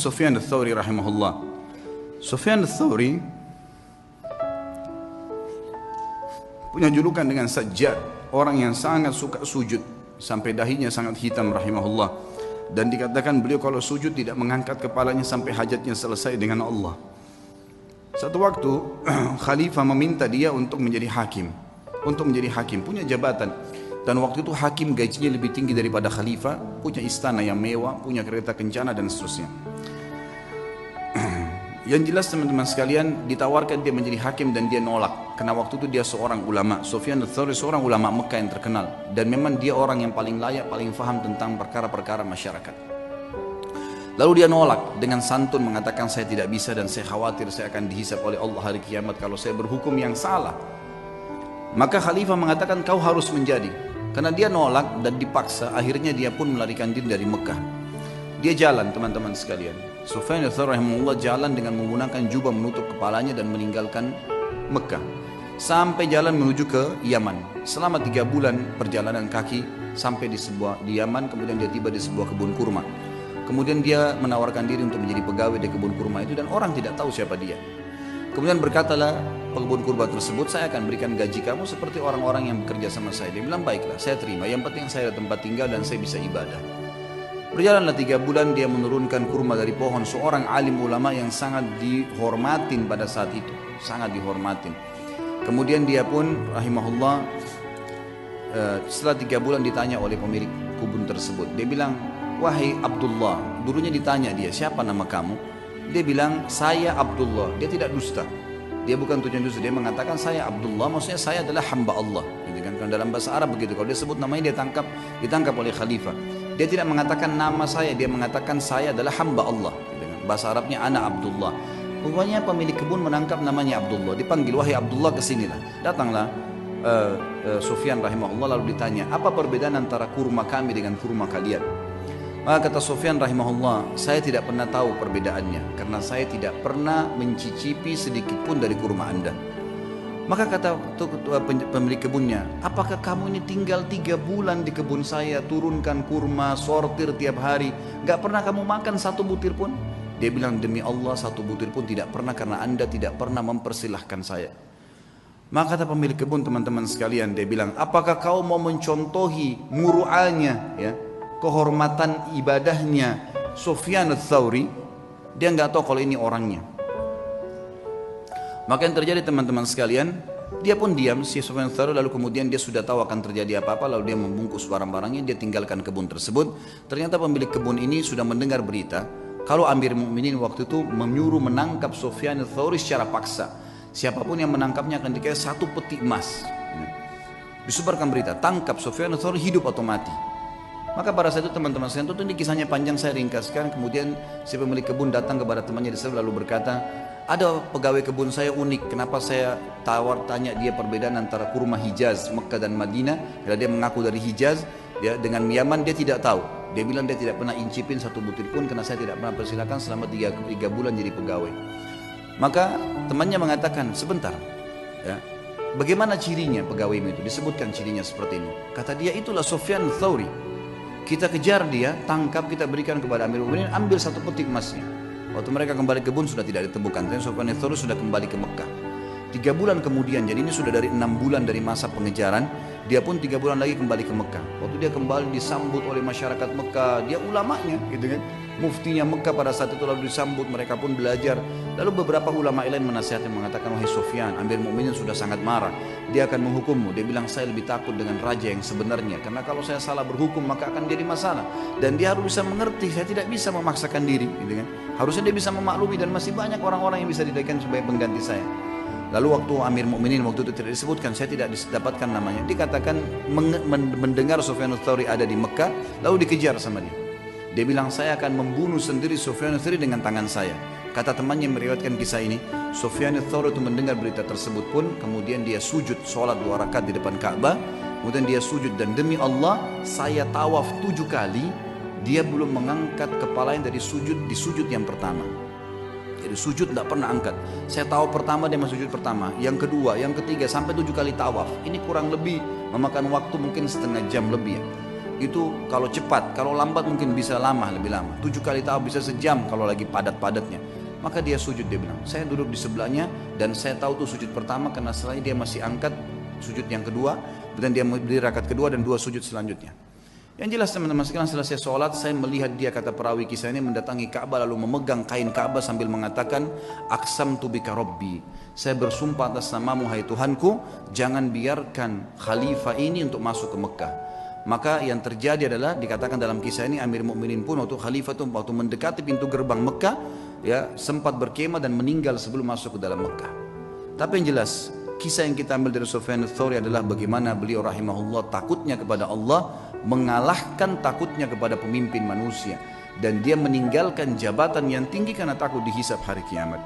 Sufyan al-Thawri rahimahullah. Sufyan al-Thawri punya julukan dengan Sajjad, orang yang sangat suka sujud sampai dahinya sangat hitam rahimahullah. Dan dikatakan beliau kalau sujud tidak mengangkat kepalanya sampai hajatnya selesai dengan Allah. Satu waktu khalifah meminta dia untuk menjadi hakim, punya jabatan. Dan waktu itu hakim gajinya lebih tinggi daripada khalifah, punya istana yang mewah, punya kereta kencana dan seterusnya. Yang jelas teman-teman sekalian, ditawarkan dia menjadi hakim dan dia nolak. Karena waktu itu dia seorang ulama. Sufyan al-Thawri seorang ulama Mekah yang terkenal. Dan memang dia orang yang paling layak, paling faham tentang perkara-perkara masyarakat. Lalu dia nolak dengan santun mengatakan saya tidak bisa dan saya khawatir saya akan dihisab oleh Allah hari kiamat kalau saya berhukum yang salah. Maka khalifah mengatakan kau harus menjadi. Karena dia nolak dan dipaksa, akhirnya dia pun melarikan diri dari Mekah. Dia jalan teman-teman sekalian. Sufyan al-Thawri rahimahullah jalan dengan menggunakan jubah menutup kepalanya dan meninggalkan Mekah. Sampai jalan menuju ke Yaman. Selama 3 bulan perjalanan kaki sampai di Yaman, kemudian dia tiba di sebuah kebun kurma. Kemudian dia menawarkan diri untuk menjadi pegawai di kebun kurma itu dan orang tidak tahu siapa dia. Kemudian berkatalah pekebun kurma tersebut, saya akan berikan gaji kamu seperti orang-orang yang bekerja sama saya. Dia bilang baiklah, saya terima. Yang penting saya ada tempat tinggal dan saya bisa ibadah. Berjalanlah 3 bulan dia menurunkan kurma dari pohon. Seorang alim ulama yang sangat dihormatin pada saat itu, sangat dihormatin. Kemudian dia pun rahimahullah setelah 3 bulan ditanya oleh pemilik kebun tersebut. Dia bilang, wahai Abdullah. Dulunya ditanya dia, siapa nama kamu? Dia bilang, saya Abdullah. Dia tidak dusta. Dia bukan tujuan dusta. Dia mengatakan saya Abdullah, maksudnya saya adalah hamba Allah. Gitu kan? Dalam bahasa Arab begitu. Kalau dia sebut namanya dia ditangkap oleh khalifah. Dia tidak mengatakan nama saya, dia mengatakan saya adalah hamba Allah. Gitu kan? Bahasa Arabnya ana Abdullah. Rupanya pemilik kebun menangkap namanya Abdullah. Dipanggil, wahai Abdullah kesinilah. Datanglah Sufyan rahimahullah lalu ditanya, apa perbedaan antara kurma kami dengan kurma kalian? Maka kata Sufyan rahimahullah, saya tidak pernah tahu perbedaannya karena saya tidak pernah mencicipi sedikit pun dari kurma anda. Maka kata pemilik kebunnya, apakah kamu ini tinggal 3 bulan di kebun saya, turunkan kurma, sortir tiap hari, gak pernah kamu makan 1 butir pun? Dia bilang, demi Allah 1 butir pun tidak pernah karena anda tidak pernah mempersilahkan saya. Maka kata pemilik kebun, teman-teman sekalian, dia bilang, apakah kau mau mencontohi muru'anya, ya, kehormatan ibadahnya Sufyan al-Thawri? Dia nggak tahu kalau ini orangnya. Maka yang terjadi teman-teman sekalian, dia pun diam si Sufyan al-Thawri. Lalu kemudian dia sudah tahu akan terjadi apa-apa, lalu dia membungkus barang-barangnya, dia tinggalkan kebun tersebut. Ternyata pemilik kebun ini sudah mendengar berita kalau Amir Mukminin waktu itu menyuruh menangkap Sufyan al-Thawri secara paksa. Siapapun yang menangkapnya akan dikasih 1 peti emas. Disebarkan berita, tangkap Sufyan al-Thawri, hidup atau mati. Maka pada saat itu teman-teman sekalian, tentu ini kisahnya panjang, saya ringkaskan. Kemudian si pemilik kebun datang kepada temannya di sana lalu berkata, ada pegawai kebun saya unik, kenapa saya tanya dia perbedaan antara kurma Hijaz, Mekah dan Madinah. Karena dia mengaku dari Hijaz, dia dengan Yaman dia tidak tahu. Dia bilang dia tidak pernah incipin 1 butir pun karena saya tidak pernah persilakan selama 3 bulan jadi pegawai. Maka temannya mengatakan, sebentar, ya, bagaimana cirinya pegawaimu itu? Disebutkan cirinya seperti ini. Kata dia, itulah Sufyan al-Thawri. Kita kejar dia, tangkap, kita berikan kepada Amir Mukminin, ambil 1 peti emasnya. Waktu mereka kembali ke kebun sudah tidak ditemukan. Dan Sufyan al-Thawri sudah kembali ke Mekah. 3 bulan kemudian, jadi ini sudah dari 6 bulan dari masa pengejaran, dia pun 3 bulan lagi kembali ke Mekah. Waktu dia kembali disambut oleh masyarakat Mekah, dia ulamanya gitu kan, muftinya Mekah pada saat itu, lalu disambut, mereka pun belajar. Lalu beberapa ulama lain menasihatkan mengatakan, wahai Sufyan, Amir Mukminin sudah sangat marah, dia akan menghukummu. Dia bilang, saya lebih takut dengan raja yang sebenarnya, karena kalau saya salah berhukum maka akan jadi masalah. Dan dia harus bisa mengerti, saya tidak bisa memaksakan diri gitu kan. Harusnya dia bisa memaklumi dan masih banyak orang-orang yang bisa dijadikan sebagai pengganti saya. Lalu waktu Amir Mukminin waktu itu tidak disebutkan, saya tidak dapatkan namanya. Dikatakan mendengar Sufyan al-Thawri ada di Mekah, lalu dikejar sama dia. Dia bilang, saya akan membunuh sendiri Sufyan al-Thawri dengan tangan saya. Kata temannya yang meriwayatkan kisah ini, Sufyan al-Thawri itu mendengar berita tersebut pun, kemudian dia sujud sholat 2 rakaat di depan Ka'bah. Kemudian dia sujud, dan demi Allah saya tawaf 7 kali, dia belum mengangkat kepalanya dari sujud di sujud yang pertama. Jadi sujud tidak pernah angkat. Saya tahu pertama dia masuk sujud pertama, yang kedua, yang ketiga, sampai 7 kali tawaf. Ini kurang lebih memakan waktu mungkin setengah jam lebih ya. itu kalau cepat, kalau lambat mungkin bisa lama, lebih lama. 7 kali tawaf bisa sejam kalau lagi padat-padatnya. Maka dia sujud, dia bilang, saya duduk di sebelahnya dan saya tahu tuh sujud pertama karena setelah dia masih angkat sujud yang kedua, dan dia berdiri rakaat kedua dan 2 sujud selanjutnya. Yang jelas teman-teman sekalian, selesai sholat saya melihat dia, kata perawi kisah ini, mendatangi Ka'bah lalu memegang kain Ka'bah sambil mengatakan, aqsamtu bika rabbi, saya bersumpah atas namamu hai Tuhanku, jangan biarkan khalifah ini untuk masuk ke Mekah. Maka yang terjadi adalah dikatakan dalam kisah ini, Amir Mukminin pun waktu khalifah itu waktu mendekati pintu gerbang Mekah ya sempat berkemah dan meninggal sebelum masuk ke dalam Mekah. Tapi yang jelas kisah yang kita ambil dari Sufyan ats-Tsauri adalah bagaimana beliau rahimahullah takutnya kepada Allah mengalahkan takutnya kepada pemimpin manusia, dan dia meninggalkan jabatan yang tinggi karena takut dihisab hari kiamat.